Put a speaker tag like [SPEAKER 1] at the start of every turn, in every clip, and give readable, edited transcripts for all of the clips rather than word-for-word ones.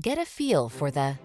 [SPEAKER 1] Get a feel for the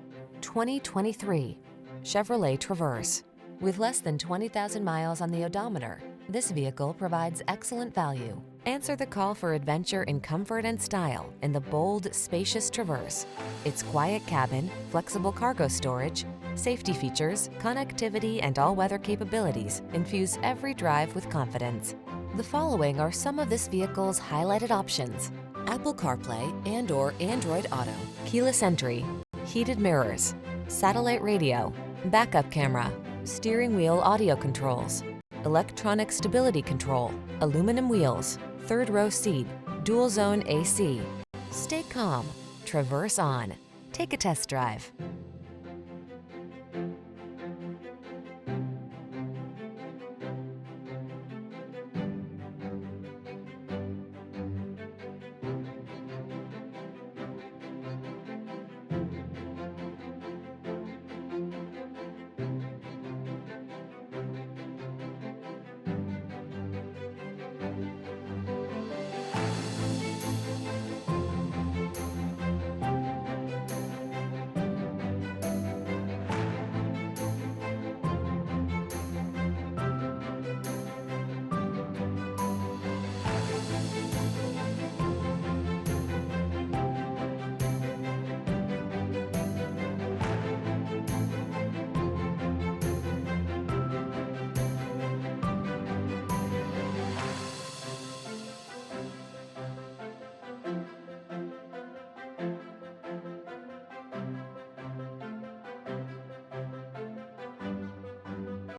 [SPEAKER 1] 2023 Chevrolet Traverse. With less than 20,000 miles on the odometer, this vehicle provides excellent value. Answer the call for adventure in comfort and style in the bold, spacious Traverse. Its quiet cabin, flexible cargo storage, safety features, connectivity, and all-weather capabilities infuse every drive with confidence. The following are some of this vehicle's highlighted options: Apple CarPlay and/or Android Auto, keyless entry, heated mirrors, satellite radio, backup camera, steering wheel audio controls, electronic stability control, aluminum wheels, third row seat, dual zone AC. Stay calm, traverse on. Take a test drive.